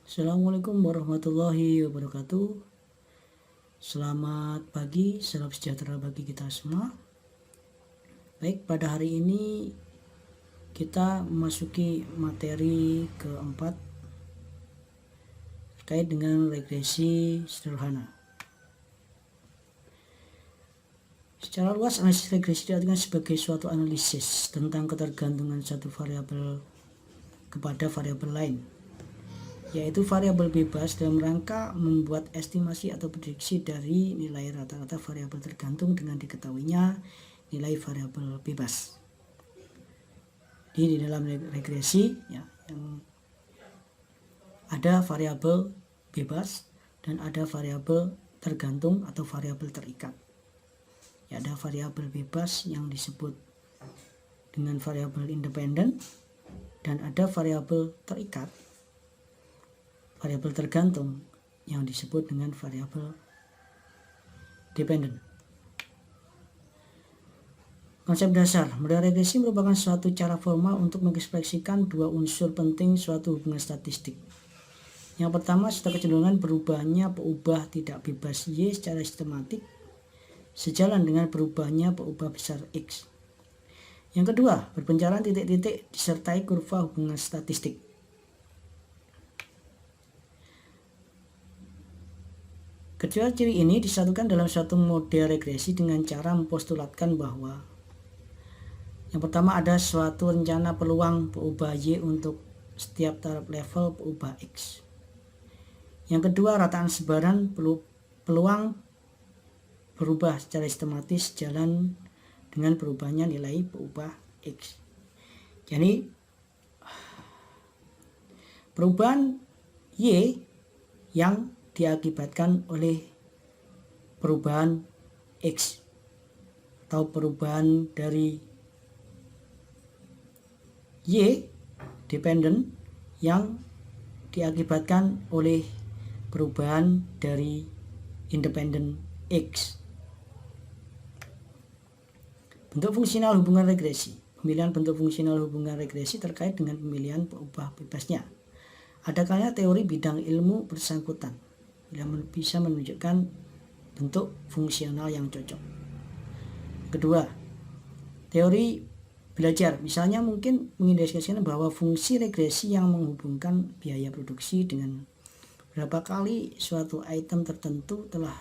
Assalamualaikum warahmatullahi wabarakatuh. Selamat pagi, salam sejahtera bagi kita semua. Baik, pada hari ini kita memasuki materi keempat terkait dengan regresi sederhana. Secara luas, analisis regresi diartikan sebagai suatu analisis tentang ketergantungan satu variabel kepada variabel lain, yaitu variabel bebas, dalam rangka membuat estimasi atau prediksi dari nilai rata-rata variabel tergantung dengan diketahuinya nilai variabel bebas. Di dalam regresi yang ada variabel bebas dan ada variabel tergantung atau variabel terikat. Ada variabel bebas yang disebut dengan variabel independen dan ada variabel terikat, variabel tergantung yang disebut dengan variabel dependen. Konsep dasar, model regresi merupakan suatu cara formal untuk mengekspresikan dua unsur penting suatu hubungan statistik. Yang pertama, serta kecenderungan berubahnya peubah tidak bebas Y secara sistematik sejalan dengan berubahnya peubah besar X. Yang kedua, berpencaran titik-titik disertai kurva hubungan statistik. Kedua ciri ini disatukan dalam suatu model regresi dengan cara mempostulatkan bahwa yang pertama, ada suatu rencana peluang peubah Y untuk setiap taraf level peubah X. Yang kedua, rataan sebaran peluang berubah secara sistematis jalan dengan berubahnya nilai peubah X. Jadi perubahan Y yang diakibatkan oleh perubahan X atau perubahan dari Y dependen yang diakibatkan oleh perubahan dari independen X. Bentuk fungsional hubungan regresi. Pemilihan bentuk fungsional hubungan regresi terkait dengan pemilihan peubah bebasnya. Ada kalanya teori bidang ilmu bersangkutan yang bisa menunjukkan bentuk fungsional yang cocok. Kedua, teori belajar misalnya mungkin mengindikasikan bahwa fungsi regresi yang menghubungkan biaya produksi dengan berapa kali suatu item tertentu telah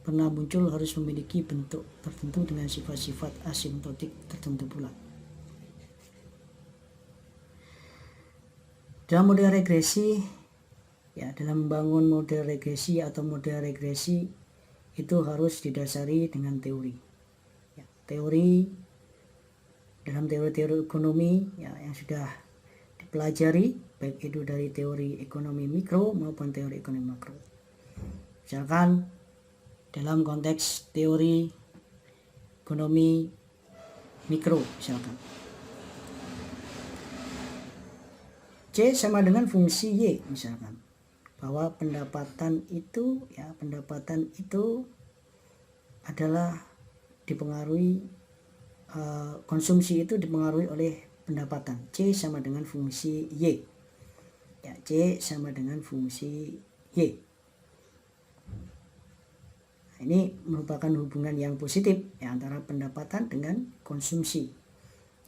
pernah muncul harus memiliki bentuk tertentu dengan sifat-sifat asimptotik tertentu pula. Dalam model regresi, dalam membangun model regresi atau model regresi itu harus didasari dengan teori. Teori dalam teori-teori ekonomi yang sudah dipelajari, baik itu dari teori ekonomi mikro maupun teori ekonomi makro. Misalkan dalam konteks teori ekonomi mikro, misalkan C sama dengan fungsi Y, misalkan bahwa pendapatan itu adalah dipengaruhi, konsumsi itu dipengaruhi oleh pendapatan. C sama dengan fungsi Y. C sama dengan fungsi Y. Ini merupakan hubungan yang positif antara pendapatan dengan konsumsi.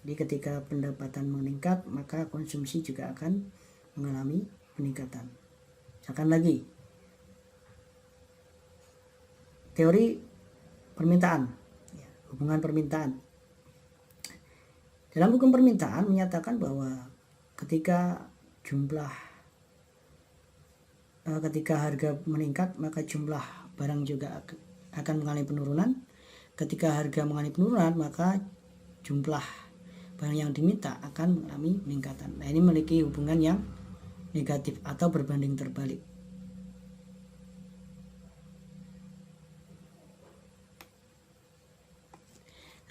Jadi ketika pendapatan meningkat, maka konsumsi juga akan mengalami peningkatan. Misalkan lagi, teori permintaan, hubungan permintaan. Dalam hukum permintaan menyatakan bahwa ketika harga meningkat, maka jumlah barang juga akan mengalami penurunan. Ketika harga mengalami penurunan, maka jumlah barang yang diminta akan mengalami peningkatan. Nah, ini memiliki hubungan yang negatif atau berbanding terbalik.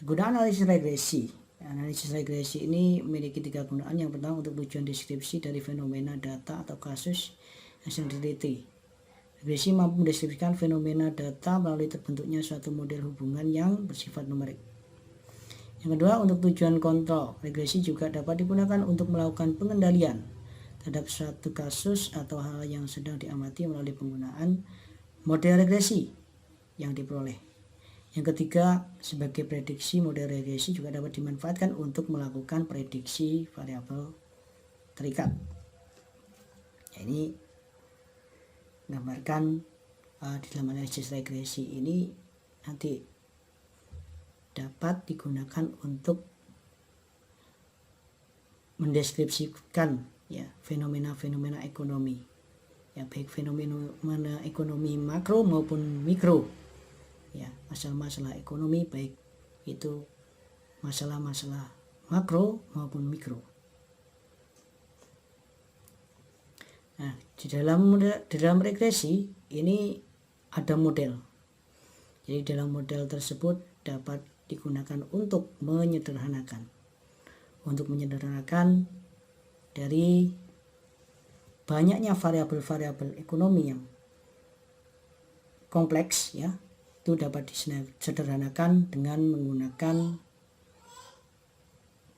Kegunaan analisis regresi. Analisis regresi ini memiliki 3 gunaan. Yang pertama, untuk tujuan deskripsi dari fenomena, data, atau kasus yang sedang diteliti. Regresi mampu mendeskripsikan fenomena data melalui terbentuknya suatu model hubungan yang bersifat numerik. Yang kedua, untuk tujuan kontrol. Regresi juga dapat digunakan untuk melakukan pengendalian terhadap suatu kasus atau hal yang sedang diamati melalui penggunaan model regresi yang diperoleh. Yang ketiga, sebagai prediksi, model regresi juga dapat dimanfaatkan untuk melakukan prediksi variabel terikat. Ini gambarkan di dalam analisis regresi ini nanti dapat digunakan untuk mendeskripsikan ya fenomena-fenomena ekonomi, ya baik fenomena ekonomi makro maupun mikro, ya masalah-masalah ekonomi baik itu masalah-masalah makro maupun mikro. Nah, di dalam regresi ini ada model. Jadi dalam model tersebut dapat digunakan untuk menyederhanakan dari banyaknya variabel-variabel ekonomi yang kompleks, ya itu dapat disederhanakan dengan menggunakan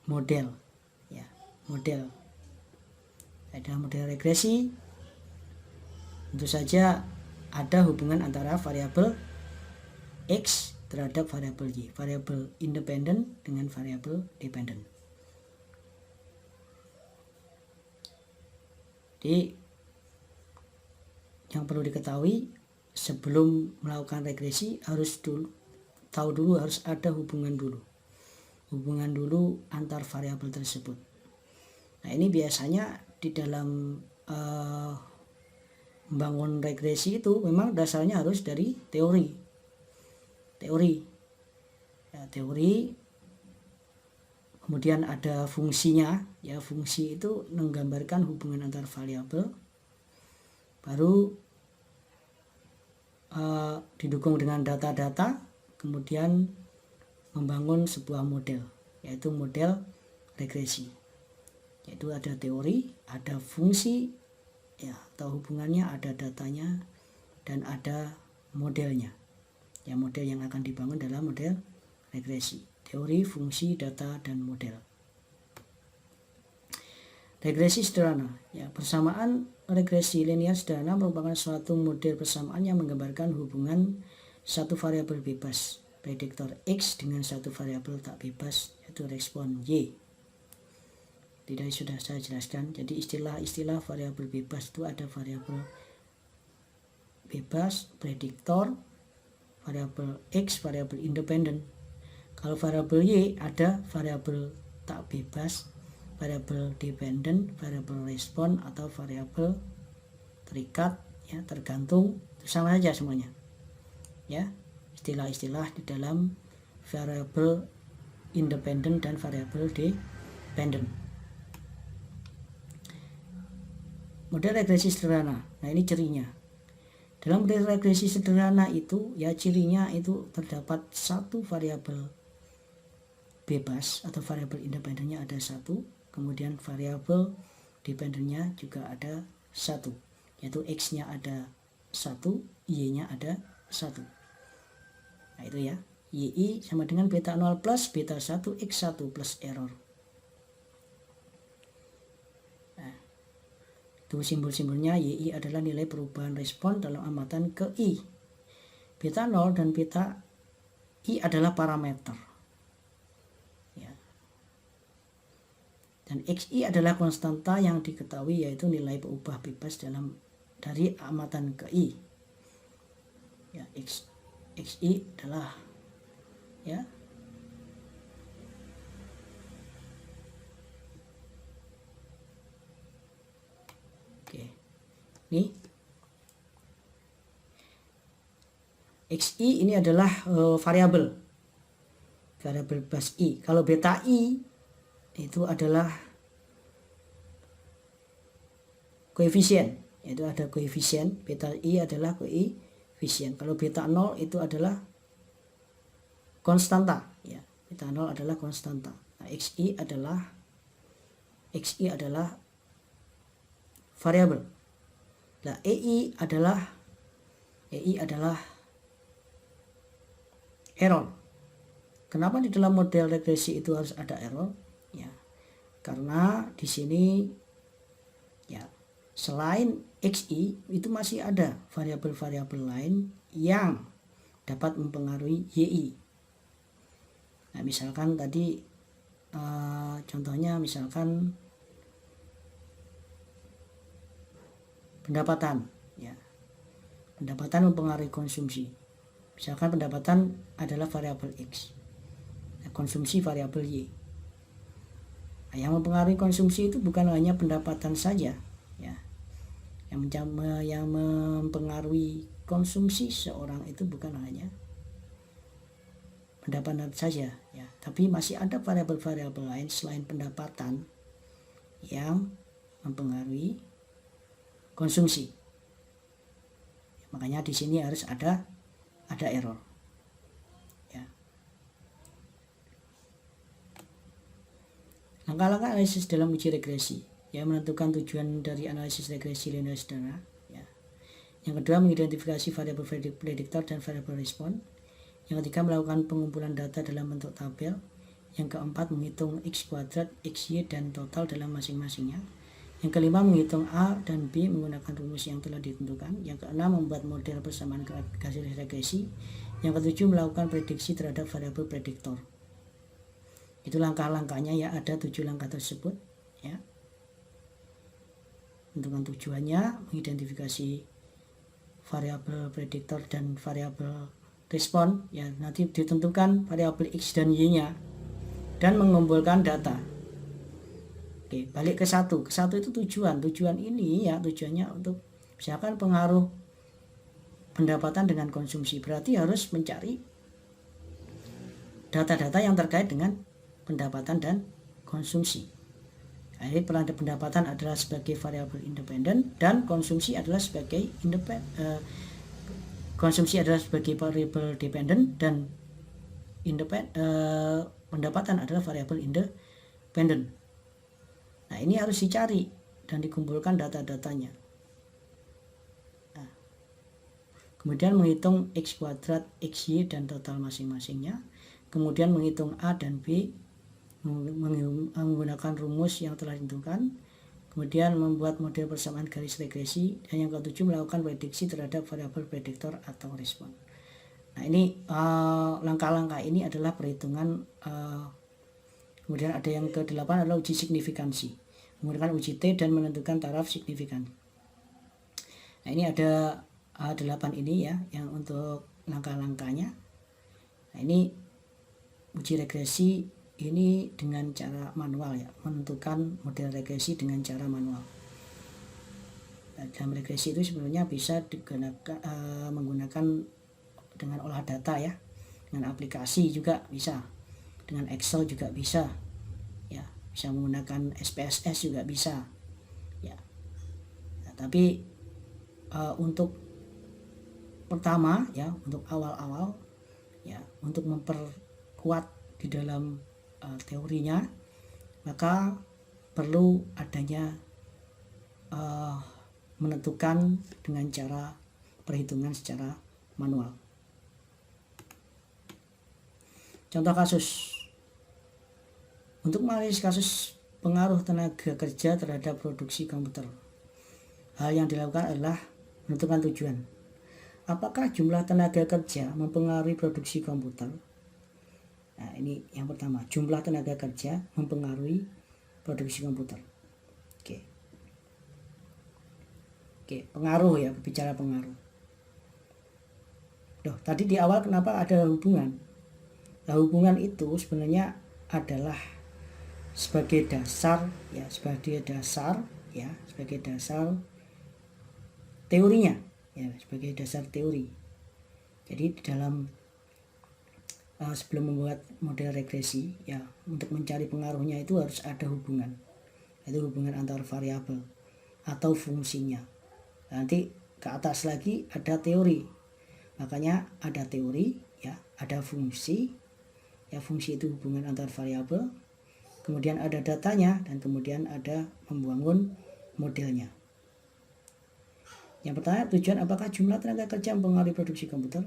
model, ya model. Dalam model regresi tentu saja ada hubungan antara variabel X terhadap variabel Y, variabel independen dengan variabel dependen. Jadi yang perlu diketahui sebelum melakukan regresi harus harus ada hubungan dulu antar variabel tersebut. Nah, ini biasanya di dalam membangun regresi itu memang dasarnya harus dari teori, kemudian ada fungsinya, ya fungsi itu menggambarkan hubungan antar variabel, baru didukung dengan data-data, kemudian membangun sebuah model, yaitu model regresi. Yaitu ada teori, ada fungsi, ya atau hubungannya, ada datanya, dan ada modelnya. Ya model yang akan dibangun dalam model regresi. Teori, fungsi, data, dan model. Regresi sederhana, ya persamaan regresi linear sederhana merupakan suatu model persamaan yang menggambarkan hubungan satu variabel bebas prediktor X dengan satu variabel tak bebas yaitu respon Y. Tidak sudah saya jelaskan. Jadi istilah-istilah variabel bebas itu ada variabel bebas, prediktor, variabel X, variabel independen. Kalau variabel Y ada variabel tak bebas, variabel dependen, variabel respon atau variabel terikat, ya tergantung, itu sama saja semuanya. Ya, istilah-istilah di dalam variabel independen dan variabel dependen. Model regresi sederhana. Nah, ini cirinya. Dalam model regresi sederhana itu, ya cirinya itu terdapat satu variabel bebas atau variabel independennya ada satu, kemudian variabel dependennya juga ada satu, yaitu X-nya ada satu, Y-nya ada satu. Nah, itu ya. YI sama dengan beta 0 plus beta 1 X1 plus error. Itu simbol-simbolnya. YI adalah nilai perubahan respon dalam amatan ke I. Beta 0 dan beta I adalah parameter. Ya. Dan XI adalah konstanta yang diketahui, yaitu nilai perubahan bebas dari amatan ke I. Ya, XI adalah ya Nih, XI ini adalah variabel bebas I. Kalau beta I itu adalah koefisien, yaitu ada koefisien, beta I adalah koefisien. Kalau beta 0 itu adalah konstanta, ya. Beta 0 adalah konstanta. Nah, XI adalah variabel. Nah, EI adalah error. Kenapa di dalam model regresi itu harus ada error? Ya, karena di sini ya Selain XI itu masih ada variabel-variabel lain yang dapat mempengaruhi YI. Nah, misalkan tadi contohnya misalkan pendapatan, ya. Pendapatan mempengaruhi konsumsi. Misalkan pendapatan adalah variabel X, konsumsi variabel Y. Nah, yang mempengaruhi konsumsi itu bukan hanya pendapatan saja, ya. Yang mempengaruhi konsumsi seorang itu bukan hanya pendapatan saja, ya, tapi masih ada variabel-variabel lain selain pendapatan yang mempengaruhi konsumsi. Makanya di sini harus ada error. Ya. Langkah-langkah analisis dalam uji regresi, yang menentukan tujuan dari analisis regresi linear sederhana. Ya. Yang kedua, mengidentifikasi variabel prediktor dan variabel respon. Yang ketiga, melakukan pengumpulan data dalam bentuk tabel. Yang keempat, menghitung X kuadrat, XY dan total dalam masing-masingnya. Yang kelima, menghitung A dan B menggunakan rumus yang telah ditentukan. Yang keenam, membuat model persamaan garis regresi. Yang ketujuh, melakukan prediksi terhadap variabel prediktor. Itu langkah-langkahnya, ya, ada 7 langkah tersebut, ya. Tentukan tujuannya, mengidentifikasi variabel prediktor dan variabel respon, ya, nanti ditentukan variabel X dan Y-nya dan mengumpulkan data. Oke, balik ke satu itu tujuan ini, ya, tujuannya untuk misalkan pengaruh pendapatan dengan konsumsi, berarti harus mencari data-data yang terkait dengan pendapatan dan konsumsi. Jadi pendapatan adalah sebagai variabel independen dan konsumsi adalah sebagai variabel dependen dan pendapatan adalah variabel independen. Nah, ini harus dicari dan dikumpulkan data-datanya. Nah, kemudian menghitung X kuadrat, XY dan total masing-masingnya. Kemudian menghitung A dan B menggunakan rumus yang telah ditentukan. Kemudian membuat model persamaan garis regresi. Dan yang ketujuh, melakukan prediksi terhadap variabel prediktor atau respon. Nah, ini langkah-langkah ini adalah perhitungan. Kemudian ada yang ke-8 adalah uji signifikansi, menggunakan uji T dan menentukan taraf signifikan. Nah, ini ada 8 ini, ya, yang untuk langkah-langkahnya. Nah, ini uji regresi ini dengan cara manual, ya, menentukan model regresi dengan cara manual. Nah, dalam regresi itu sebenarnya bisa digunakan menggunakan dengan olah data, ya, dengan aplikasi juga bisa, dengan Excel juga bisa, ya, bisa menggunakan SPSS juga bisa, ya. Nah, tapi untuk pertama, ya, untuk awal-awal, ya, untuk memperkuat di dalam teorinya, maka perlu adanya menentukan dengan cara perhitungan secara manual. Contoh kasus. Untuk menganalisis kasus pengaruh tenaga kerja terhadap produksi komputer, hal yang dilakukan adalah menentukan tujuan. Apakah jumlah tenaga kerja mempengaruhi produksi komputer? Nah, ini yang pertama, jumlah tenaga kerja mempengaruhi produksi komputer. Oke, pengaruh, ya, berbicara pengaruh. Tadi di awal kenapa ada hubungan? Nah, hubungan itu sebenarnya adalah sebagai dasar, ya, sebagai dasar teorinya, ya, sebagai dasar teori. Jadi di dalam sebelum membuat model regresi, ya, untuk mencari pengaruhnya itu harus ada hubungan, itu hubungan antar variabel atau fungsinya. Nanti ke atas lagi ada teori, makanya ada teori, ya, ada fungsi, ya, fungsi itu hubungan antar variabel, kemudian ada datanya, dan kemudian ada membangun modelnya. Yang pertama, tujuan apakah jumlah tenaga kerja mempengaruhi produksi komputer?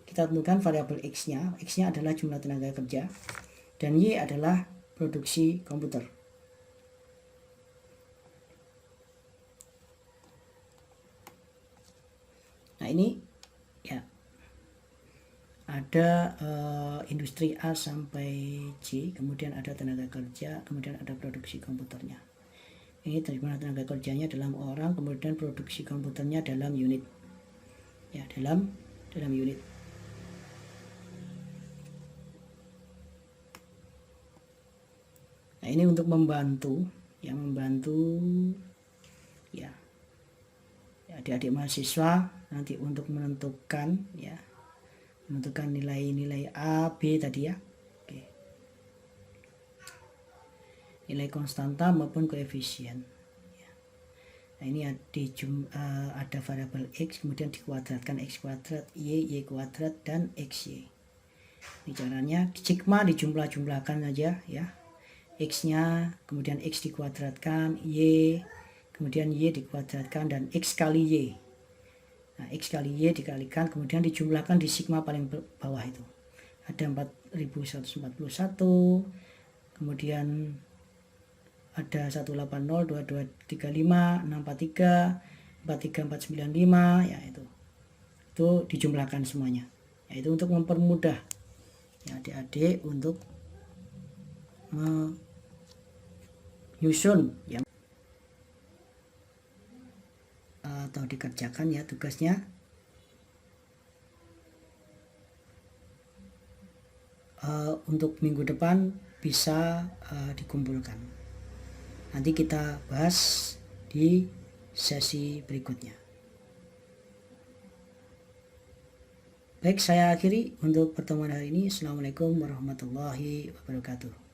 Kita tentukan variabel X-nya. X-nya adalah jumlah tenaga kerja dan Y adalah produksi komputer. Nah ini ya ada industri A sampai C, kemudian ada tenaga kerja, kemudian ada produksi komputernya. Ini tenaga kerjanya dalam orang, kemudian produksi komputernya dalam unit. Ya, dalam unit. Nah, ini untuk membantu ya adik-adik mahasiswa nanti untuk menentukan nilai-nilai A, B tadi ya. Oke. Nilai konstanta maupun koefisien. Nah, ini ada variabel X, kemudian dikuadratkan X kuadrat, Y kuadrat, dan XY. Ini caranya, sigma dijumlah-jumlahkan aja ya. X-nya, kemudian X dikuadratkan, Y, kemudian Y dikuadratkan, dan X kali Y. Nah, X kali Y dikalikan, kemudian dijumlahkan di sigma paling bawah itu. Ada 4141, kemudian ada 180, 2235, 643, 43495, ya itu dijumlahkan semuanya. Ya, itu untuk mempermudah ya adik-adik untuk menyusun ya atau dikerjakan ya tugasnya. Untuk minggu depan bisa dikumpulkan. Nanti kita bahas di sesi berikutnya. Baik, saya akhiri untuk pertemuan hari ini. Assalamualaikum warahmatullahi wabarakatuh.